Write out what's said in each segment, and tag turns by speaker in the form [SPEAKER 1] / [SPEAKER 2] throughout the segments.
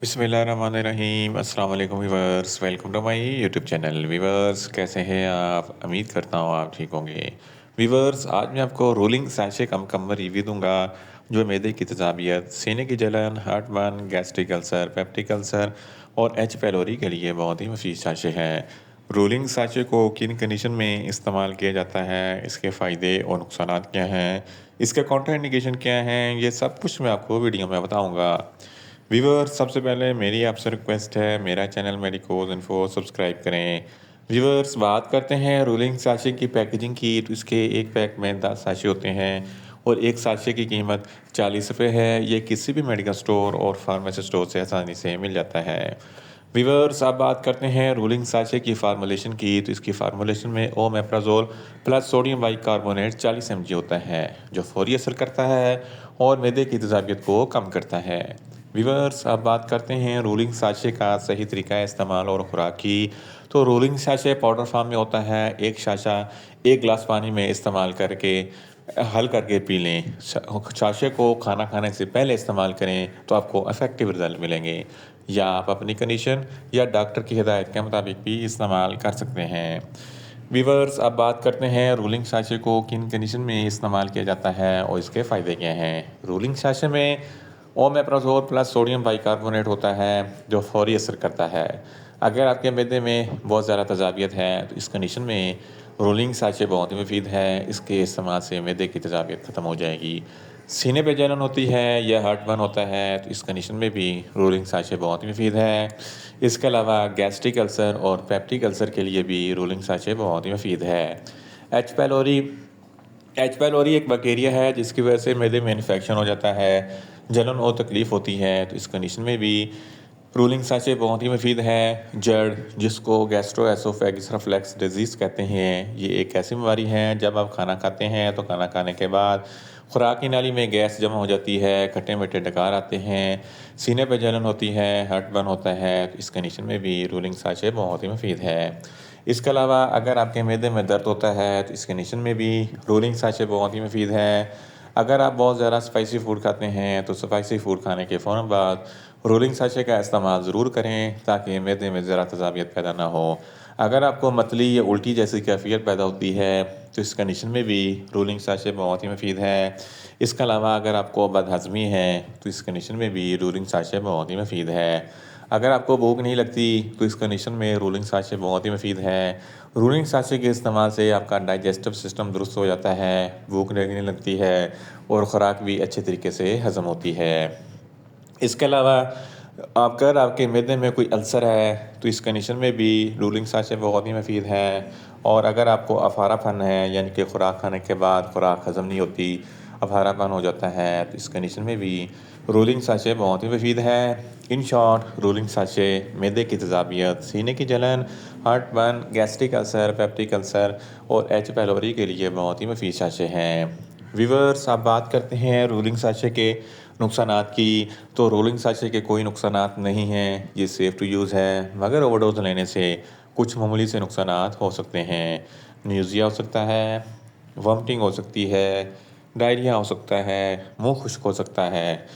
[SPEAKER 1] बिस्मिल्लाहिर्रहमानिर्रहीम अस्सलाम वालेकुम viewers, welcome to my YouTube channel. Viewers, कैसे हैं आप? उम्मीद करता हूँ आप ठीक होंगे। व्यूअर्स, आज मैं आपको रोलिंग सैशे का मुकम्मल रिव्यू दूंगा जो मैदे की तेज़ाबियत, सीने की जलन, heartburn, gastric ulcer, peptic ulcer और एच पैलोरी के लिए बहुत ही मुफीद सैशे है। रोलिंग सैशे को किन कंडीशन में इस्तेमाल किया जाता है, इसके फ़ायदे और नुकसान क्या हैं, इसका काउंटर इंडिकेशन क्या हैं, ये सब कुछ मैं आपको वीडियो में बताऊँगा। व्यूअर्स, सबसे पहले मेरी आपसे रिक्वेस्ट है, मेरा चैनल मेडिकोज इन्फो सब्सक्राइब करें। व्यूअर्स, बात करते हैं रोलिंग साशे की पैकेजिंग की, तो इसके एक पैक में 10 साशे होते हैं और एक साशे की कीमत 40 रुपये है। ये किसी भी मेडिकल स्टोर और फार्मेसी स्टोर से आसानी से मिल जाता है। व्यूअर्स, अब बात करते हैं रोलिंग साशे की फार्मूलेशन की, तो इसकी फार्मूलेशन में omeprazole plus sodium bicarbonate 40 mg होता है, जो फौरी असर करता है और मैदे की तेज़ाबियत को कम करता है। व्यूअर्स, अब बात करते हैं रोलिंग साशे का सही तरीका इस्तेमाल और खुराक की। तो रोलिंग साशे पाउडर फॉर्म में होता है। एक साशा 1 गिलास पानी में इस्तेमाल करके हल करके पी लें। साशे को खाना खाने से पहले इस्तेमाल करें तो आपको इफ़ेक्टिव रिजल्ट मिलेंगे, या आप अपनी कंडीशन या डॉक्टर की हिदायत के मुताबिक भी इस्तेमाल कर सकते हैं। व्यूअर्स, अब बात करते हैं रोलिंग साशे को किन कंडीशन में इस्तेमाल किया जाता है और इसके फ़ायदे क्या हैं। रोलिंग साशे में ओमेप्राजोल प्लस सोडियम बाइकार्बोनेट होता है, जो फौरी असर करता है। अगर आपके मैदे में बहुत ज़्यादा तेज़ाबियत है तो इस कंडीशन में रोलिंग साशे बहुत ही मुफीद है। इसके इस्तेमाल से मैदे की तेज़ाबियत ख़त्म हो जाएगी। सीने पे जलन होती है या हार्टबर्न होता है तो इस कंडीशन में भी रोलिंग साशे बहुत ही मुफीद है। इसके अलावा गैस्ट्रिक अल्सर और पेप्टिक अल्सर के लिए भी रोलिंग साशे बहुत ही मुफीद है। एच पैलोरी एच पैलोरी एक बैक्टीरिया है जिसकी वजह से मैदे में इन्फेक्शन हो जाता है, जलन और तकलीफ़ होती है, तो इस कंडीशन में भी रोलिंग साशे बहुत ही मुफीद है। जड़, जिसको गैस्ट्रोएसोफेगस रिफ्लक्स डिजीज़ कहते हैं, ये एक ऐसी बीमारी है जब आप खाना खाते हैं तो खाना खाने के बाद खुराक की नाली में गैस जमा हो जाती है, खट्टे मीठे डकार आते हैं, सीने पे जलन होती है, हार्टबर्न होता है, तो इस कंडीशन में भी रोलिंग साशे बहुत ही मुफीद है। इसके अलावा अगर आपके मैदे में दर्द होता है तो इस कंडीशन में भी रोलिंग साशे बहुत ही मुफीद है। अगर आप बहुत ज़्यादा स्पाइसी फ़ूड खाते हैं तो स्पाइसी फ़ूड खाने के फ़ौरन बाद रोलिंग साशे का इस्तेमाल ज़रूर करें ताकि मैदे में ज़रा तेज़ाबियत पैदा ना हो। अगर आपको मतली या उल्टी जैसी कैफ़ियत पैदा होती है तो इस कंडीशन में भी रोलिंग साशे बहुत ही मुफीद है। इसके अलावा अगर आपको बदहज़मी है तो इस कंडीशन में भी रोलिंग साशे बहुत ही मुफीद है। अगर आपको भूख नहीं लगती तो इस कंडीशन में रोलिंग साशे बहुत ही मुफीद है। रोलिंग साशे के इस्तेमाल से आपका डाइजेस्टिव सिस्टम दुरुस्त हो जाता है, भूख लगने लगती है और ख़ुराक भी अच्छे तरीके से हज़म होती है। इसके अलावा अगर आपके मैदे में कोई अल्सर है तो इस कंडीशन में भी रोलिंग साशे बहुत ही मुफीद है। और अगर आपको अफारापन है, यानी कि खुराक खाने के बाद खुराक हज़म नहीं होती, अफारापन हो जाता है, तो इस कंडीशन में भी रोलिंग साशे बहुत ही मुफीद है। इन शॉर्ट, रोलिंग साशे मैदे की तेज़ाबियत, सीने की जलन, heartburn, gastric ulcer, peptic ulcer और एच पैलोरी के लिए बहुत ही मुफीद साशे हैं। व्यूअर्स, आप बात करते हैं रोलिंग साशे के नुकसानात की, तो रोलिंग साशे के कोई नुकसानात नहीं हैं। ये सेफ़ टू यूज़ है, मगर ओवरडोज़ लेने से कुछ मामूली से नुकसानात हो सकते हैं। न्यूज़िया हो सकता है, वॉमिटिंग हो सकती है, डायरिया हो सकता है, मुँह खुश्क हो सकता है।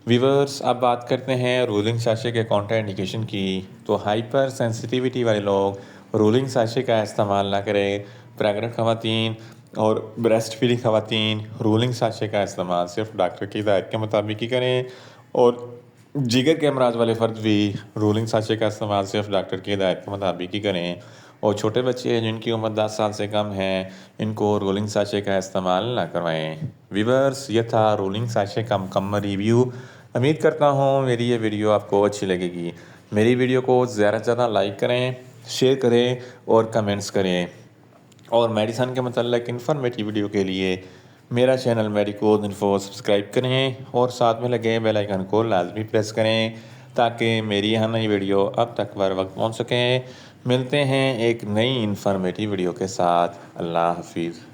[SPEAKER 1] व्यूअर्स, अब बात करते हैं रोलिंग साशे के काउंटर इंडिकेशन की, तो हाइपर सेंसिटिविटी वाले लोग रोलिंग साशे का इस्तेमाल ना करें। प्रेग्नेंट ख़वातीन और ब्रेस्ट फीडिंग ख़वातीन रोलिंग साशे का इस्तेमाल सिर्फ डॉक्टर की हिदायत के मुताबिक ही करें। और जिगर के अमराज वाले फ़र्द भी रोलिंग साशे का इस्तेमाल सिर्फ डॉक्टर की हिदायत के मुताबिक ही करें। और छोटे बच्चे जिनकी उम्र 10 साल से कम है, इनको रोलिंग साशे का इस्तेमाल ना करवाएं। व्यूअर्स, ये था रोलिंग साशे का मुकम्मल रिव्यू। उम्मीद करता हूँ मेरी ये वीडियो आपको अच्छी लगेगी। मेरी वीडियो को ज़्यादा से ज़्यादा लाइक करें, शेयर करें और कमेंट्स करें। और मेडिसन के मतलब इन्फॉर्मेटिव वीडियो के लिए मेरा चैनल मेडिकोज इन्फो सब्सक्राइब करें और साथ में लगे बेल आइकन को लाजमी प्रेस करें ताकि मेरी यहाँ नई वीडियो अब तक बर वक्त पहुँच सकें। मिलते हैं एक नई इन्फॉर्मेटिव वीडियो के साथ। अल्लाह हाफिज़।